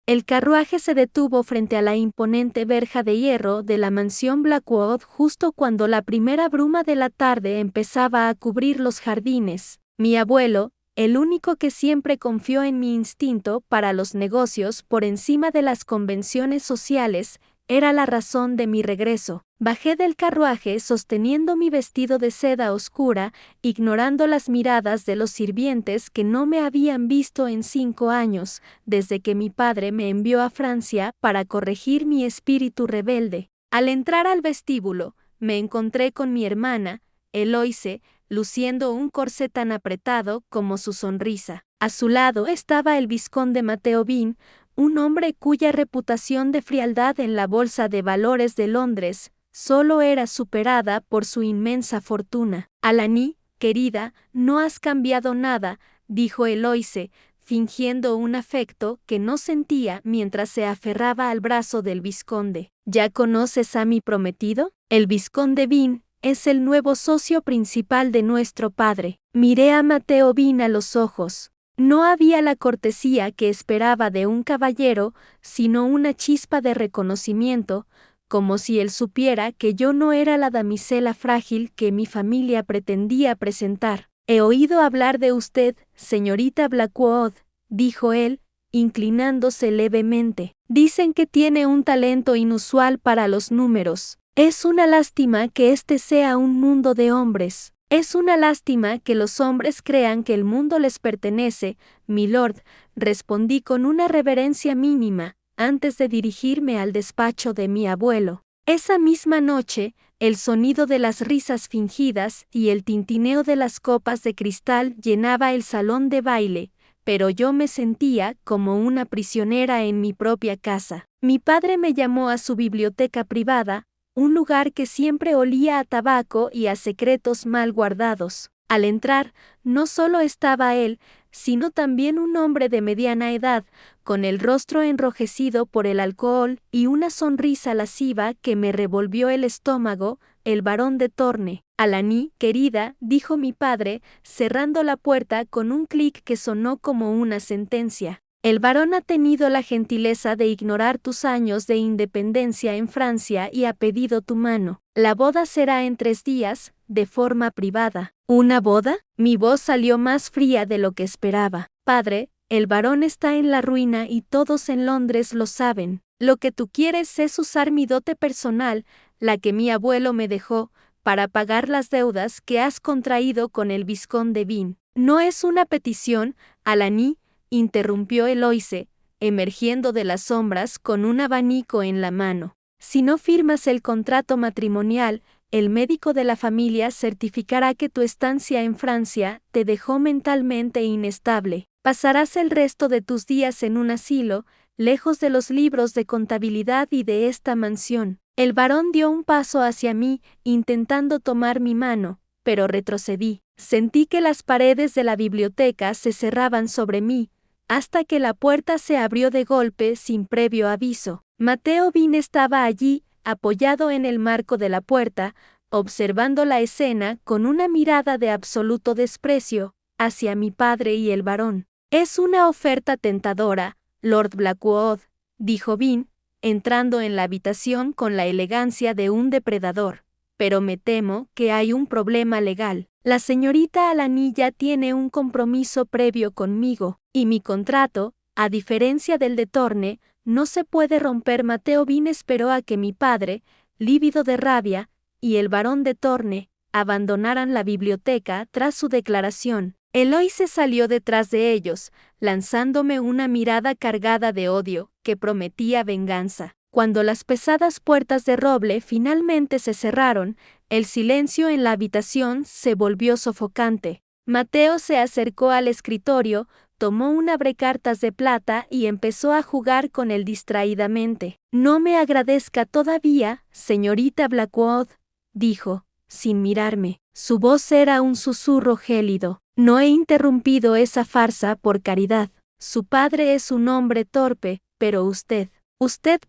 El carruaje se detuvo frente a la imponente verja de hierro de la mansión Blackwood justo cuando la primera bruma de la tarde empezaba a cubrir los jardines. Mi abuelo, el único que siempre confió en mi instinto para los negocios por encima de las convenciones sociales, era la razón de mi regreso. Bajé del carruaje sosteniendo mi vestido de seda oscura, ignorando las miradas de los sirvientes que no me habían visto en 5 años, desde que mi padre me envió a Francia para corregir mi espíritu rebelde. Al entrar al vestíbulo, me encontré con mi hermana, Eloise, luciendo un corsé tan apretado como su sonrisa. A su lado estaba el vizconde Mateo Bin, un hombre cuya reputación de frialdad en la bolsa de valores de Londres solo era superada por su inmensa fortuna. Alani, querida, no has cambiado nada, dijo Eloise, fingiendo un afecto que no sentía mientras se aferraba al brazo del vizconde. ¿Ya conoces a mi prometido? El vizconde Bin es el nuevo socio principal de nuestro padre. Miré a Mateo Bin a los ojos. No había la cortesía que esperaba de un caballero, sino una chispa de reconocimiento, como si él supiera que yo no era la damisela frágil que mi familia pretendía presentar. He oído hablar de usted, señorita Blackwood, dijo él, inclinándose levemente. Dicen que tiene un talento inusual para los números. Es una lástima que este sea un mundo de hombres. Es una lástima que los hombres crean que el mundo les pertenece, milord, respondí con una reverencia mínima, antes de dirigirme al despacho de mi abuelo. Esa misma noche, el sonido de las risas fingidas y el tintineo de las copas de cristal llenaba el salón de baile, pero yo me sentía como una prisionera en mi propia casa. Mi padre me llamó a su biblioteca privada, un lugar que siempre olía a tabaco y a secretos mal guardados. Al entrar, no solo estaba él, sino también un hombre de mediana edad, con el rostro enrojecido por el alcohol y una sonrisa lasciva que me revolvió el estómago, el barón de Torne. Alani, querida, dijo mi padre, cerrando la puerta con un clic que sonó como una sentencia. El barón ha tenido la gentileza de ignorar tus años de independencia en Francia y ha pedido tu mano. La boda será en 3 días, de forma privada. ¿Una boda? Mi voz salió más fría de lo que esperaba. Padre, el barón está en la ruina y todos en Londres lo saben. Lo que tú quieres es usar mi dote personal, la que mi abuelo me dejó, para pagar las deudas que has contraído con el vizconde Bin. No es una petición, Alani, interrumpió Eloise, emergiendo de las sombras con un abanico en la mano. Si no firmas el contrato matrimonial, el médico de la familia certificará que tu estancia en Francia te dejó mentalmente inestable. Pasarás el resto de tus días en un asilo, lejos de los libros de contabilidad y de esta mansión. El barón dio un paso hacia mí, intentando tomar mi mano, pero retrocedí. Sentí que las paredes de la biblioteca se cerraban sobre mí, hasta que la puerta se abrió de golpe sin previo aviso. Mateo Bin estaba allí, apoyado en el marco de la puerta, observando la escena con una mirada de absoluto desprecio hacia mi padre y el barón. Es una oferta tentadora, Lord Blackwood, dijo Bin, entrando en la habitación con la elegancia de un depredador. Pero me temo que hay un problema legal. La señorita Alani ya tiene un compromiso previo conmigo, y mi contrato, a diferencia del de Torne, no se puede romper. Mateo Bin esperó a que mi padre, lívido de rabia, y el barón de Torne, abandonaran la biblioteca tras su declaración. Eloise salió detrás de ellos, lanzándome una mirada cargada de odio, que prometía venganza. Cuando las pesadas puertas de roble finalmente se cerraron, el silencio en la habitación se volvió sofocante. Mateo se acercó al escritorio, tomó un abrecartas de plata y empezó a jugar con él distraídamente. No me agradezca todavía, señorita Blackwood, dijo, sin mirarme. Su voz era un susurro gélido. No he interrumpido esa farsa por caridad. Su padre es un hombre torpe, pero usted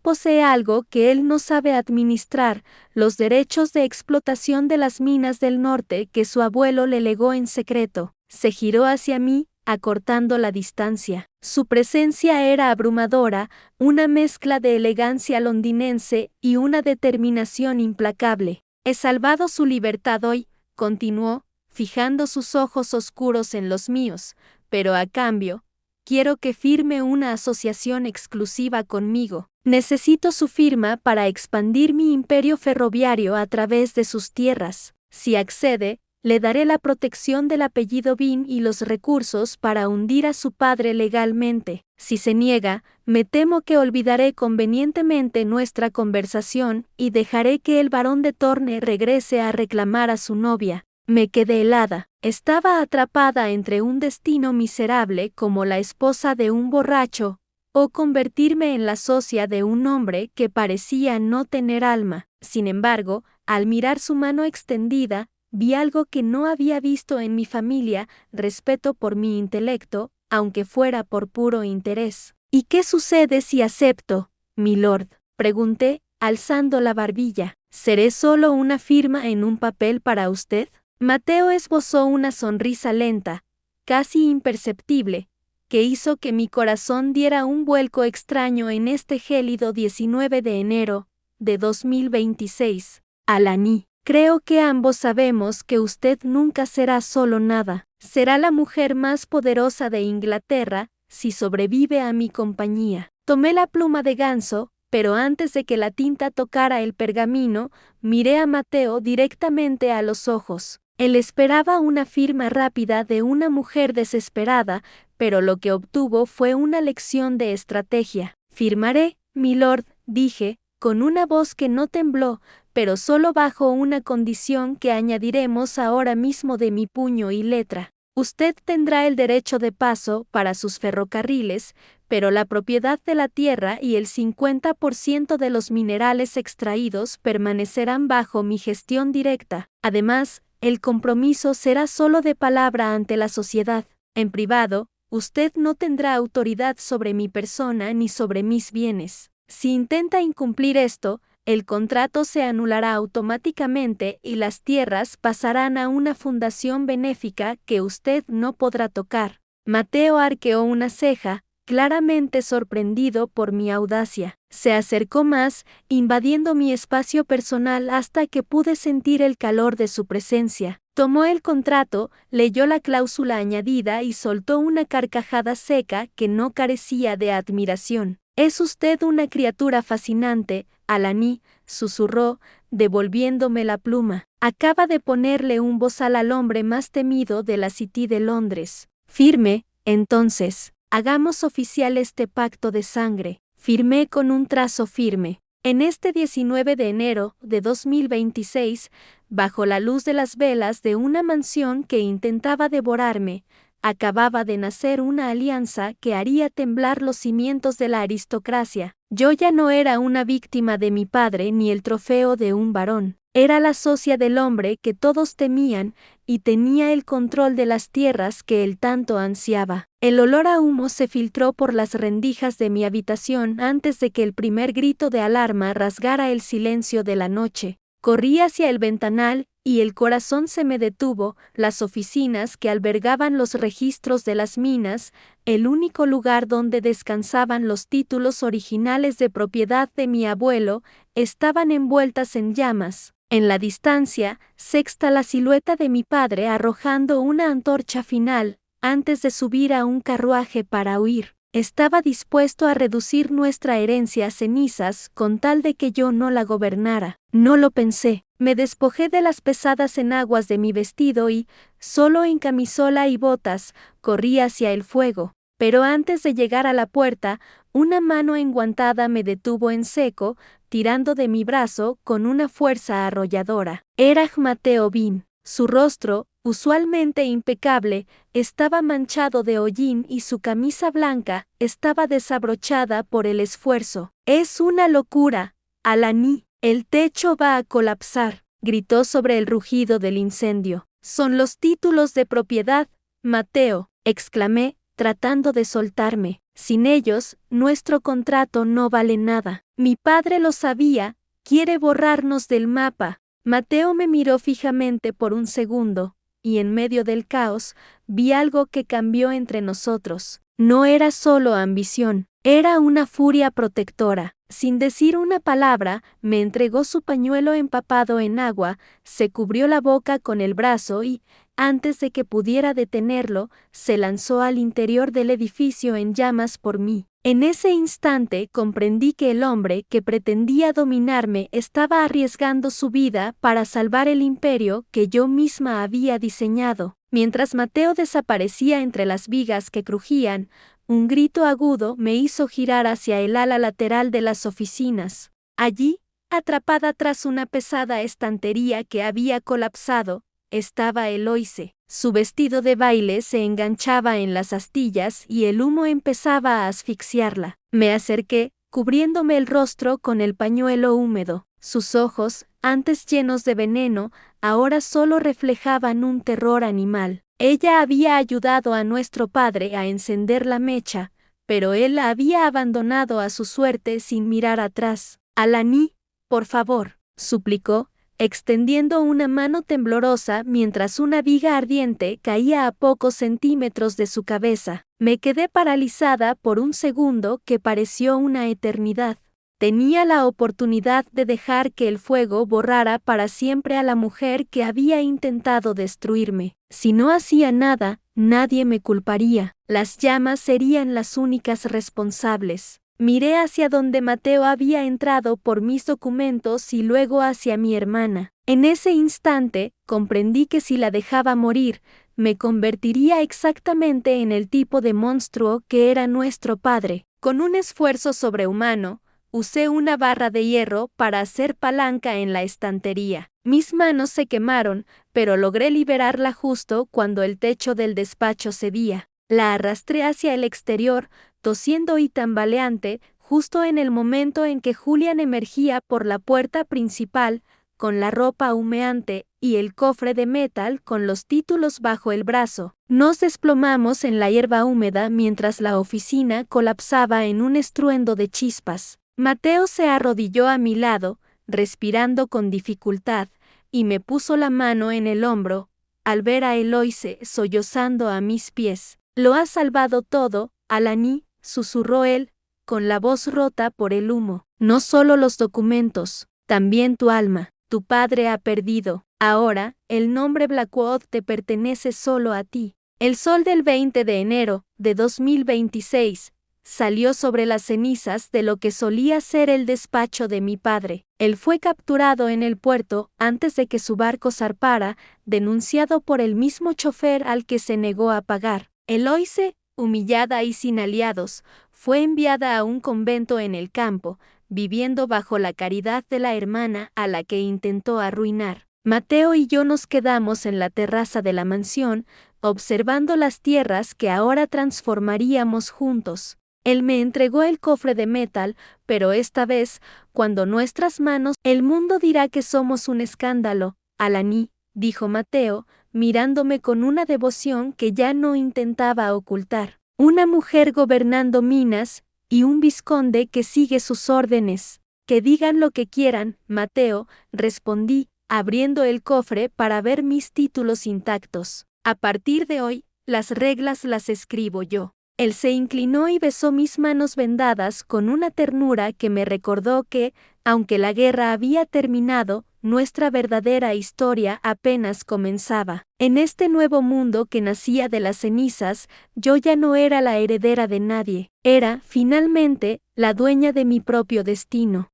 posee algo que él no sabe administrar, los derechos de explotación de las minas del norte que su abuelo le legó en secreto. Se giró hacia mí, acortando la distancia. Su presencia era abrumadora, una mezcla de elegancia londinense y una determinación implacable. He salvado su libertad hoy, continuó, fijando sus ojos oscuros en los míos, pero a cambio, quiero que firme una asociación exclusiva conmigo. Necesito su firma para expandir mi imperio ferroviario a través de sus tierras. Si accede, le daré la protección del apellido Bean y los recursos para hundir a su padre legalmente. Si se niega, me temo que olvidaré convenientemente nuestra conversación y dejaré que el barón de Torne regrese a reclamar a su novia. Me quedé helada. Estaba atrapada entre un destino miserable como la esposa de un borracho, o convertirme en la socia de un hombre que parecía no tener alma. Sin embargo, al mirar su mano extendida, vi algo que no había visto en mi familia: respeto por mi intelecto, aunque fuera por puro interés. ¿Y qué sucede si acepto, milord?, pregunté, alzando la barbilla. ¿Seré solo una firma en un papel para usted? Mateo esbozó una sonrisa lenta, casi imperceptible, que hizo que mi corazón diera un vuelco extraño en este gélido 19 de enero de 2026. Alani. Creo que ambos sabemos que usted nunca será solo nada. Será la mujer más poderosa de Inglaterra si sobrevive a mi compañía. Tomé la pluma de ganso, pero antes de que la tinta tocara el pergamino, miré a Mateo directamente a los ojos. Él esperaba una firma rápida de una mujer desesperada, pero lo que obtuvo fue una lección de estrategia. Firmaré, milord, dije, con una voz que no tembló, pero solo bajo una condición que añadiremos ahora mismo de mi puño y letra. Usted tendrá el derecho de paso para sus ferrocarriles, pero la propiedad de la tierra y el 50% de los minerales extraídos permanecerán bajo mi gestión directa. Además, el compromiso será solo de palabra ante la sociedad. En privado, usted no tendrá autoridad sobre mi persona ni sobre mis bienes. Si intenta incumplir esto, el contrato se anulará automáticamente y las tierras pasarán a una fundación benéfica que usted no podrá tocar. Mateo arqueó una ceja, claramente sorprendido por mi audacia. Se acercó más, invadiendo mi espacio personal hasta que pude sentir el calor de su presencia. Tomó el contrato, leyó la cláusula añadida y soltó una carcajada seca que no carecía de admiración. «Es usted una criatura fascinante, Alani», susurró, devolviéndome la pluma. Acaba de ponerle un bozal al hombre más temido de la City de Londres. Firme, entonces. Hagamos oficial este pacto de sangre. Firmé con un trazo firme. En este 19 de enero de 2026, bajo la luz de las velas de una mansión que intentaba devorarme, acababa de nacer una alianza que haría temblar los cimientos de la aristocracia. Yo ya no era una víctima de mi padre ni el trofeo de un varón. Era la socia del hombre que todos temían y tenía el control de las tierras que él tanto ansiaba. El olor a humo se filtró por las rendijas de mi habitación antes de que el primer grito de alarma rasgara el silencio de la noche. Corrí hacia el ventanal y el corazón se me detuvo. Las oficinas que albergaban los registros de las minas, el único lugar donde descansaban los títulos originales de propiedad de mi abuelo, estaban envueltas en llamas. En la distancia, sexta la silueta de mi padre arrojando una antorcha final, antes de subir a un carruaje para huir. Estaba dispuesto a reducir nuestra herencia a cenizas con tal de que yo no la gobernara. No lo pensé. Me despojé de las pesadas enaguas de mi vestido y, solo en camisola y botas, corrí hacia el fuego. Pero antes de llegar a la puerta, una mano enguantada me detuvo en seco, tirando de mi brazo con una fuerza arrolladora. Era Mateo Bean. Su rostro, usualmente impecable, estaba manchado de hollín y su camisa blanca estaba desabrochada por el esfuerzo. «Es una locura, Alani. El techo va a colapsar», gritó sobre el rugido del incendio. «Son los títulos de propiedad, Mateo», exclamé, tratando de soltarme. «Sin ellos, nuestro contrato no vale nada. Mi padre lo sabía, quiere borrarnos del mapa». Mateo me miró fijamente por un segundo, y en medio del caos, vi algo que cambió entre nosotros. No era solo ambición, era una furia protectora. Sin decir una palabra, me entregó su pañuelo empapado en agua, se cubrió la boca con el brazo y, antes de que pudiera detenerlo, se lanzó al interior del edificio en llamas por mí. En ese instante comprendí que el hombre que pretendía dominarme estaba arriesgando su vida para salvar el imperio que yo misma había diseñado. Mientras Mateo desaparecía entre las vigas que crujían, un grito agudo me hizo girar hacia el ala lateral de las oficinas. Allí, atrapada tras una pesada estantería que había colapsado, estaba Eloise. Su vestido de baile se enganchaba en las astillas y el humo empezaba a asfixiarla. Me acerqué, cubriéndome el rostro con el pañuelo húmedo. Sus ojos, antes llenos de veneno, ahora solo reflejaban un terror animal. Ella había ayudado a nuestro padre a encender la mecha, pero él la había abandonado a su suerte sin mirar atrás. Alani, por favor, suplicó, extendiendo una mano temblorosa mientras una viga ardiente caía a pocos centímetros de su cabeza. Me quedé paralizada por un segundo que pareció una eternidad. Tenía la oportunidad de dejar que el fuego borrara para siempre a la mujer que había intentado destruirme. Si no hacía nada, nadie me culparía. Las llamas serían las únicas responsables. Miré hacia donde Mateo había entrado por mis documentos y luego hacia mi hermana. En ese instante, comprendí que si la dejaba morir, me convertiría exactamente en el tipo de monstruo que era nuestro padre. Con un esfuerzo sobrehumano, usé una barra de hierro para hacer palanca en la estantería. Mis manos se quemaron, pero logré liberarla justo cuando el techo del despacho cedía. La arrastré hacia el exterior, tosiendo y tambaleante, justo en el momento en que Julian emergía por la puerta principal, con la ropa humeante y el cofre de metal con los títulos bajo el brazo. Nos desplomamos en la hierba húmeda mientras la oficina colapsaba en un estruendo de chispas. Mateo se arrodilló a mi lado, respirando con dificultad, y me puso la mano en el hombro, al ver a Eloise sollozando a mis pies. «Lo has salvado todo, Alani», susurró él, con la voz rota por el humo. «No solo los documentos, también tu alma. Tu padre ha perdido. Ahora, el nombre Blackwood te pertenece solo a ti». El sol del 20 de enero de 2026 salió sobre las cenizas de lo que solía ser el despacho de mi padre. Él fue capturado en el puerto antes de que su barco zarpara, denunciado por el mismo chofer al que se negó a pagar. Eloise, humillada y sin aliados, fue enviada a un convento en el campo, viviendo bajo la caridad de la hermana a la que intentó arruinar. Mateo y yo nos quedamos en la terraza de la mansión, observando las tierras que ahora transformaríamos juntos. Él me entregó el cofre de metal, pero esta vez, cuando nuestras manos, el mundo dirá que somos un escándalo. «Alani», dijo Mateo, mirándome con una devoción que ya no intentaba ocultar. «Una mujer gobernando Minas y un vizconde que sigue sus órdenes». «Que digan lo que quieran, Mateo», respondí, abriendo el cofre para ver mis títulos intactos. «A partir de hoy, las reglas las escribo yo». Él se inclinó y besó mis manos vendadas con una ternura que me recordó que, aunque la guerra había terminado, nuestra verdadera historia apenas comenzaba. En este nuevo mundo que nacía de las cenizas, yo ya no era la heredera de nadie. Era, finalmente, la dueña de mi propio destino.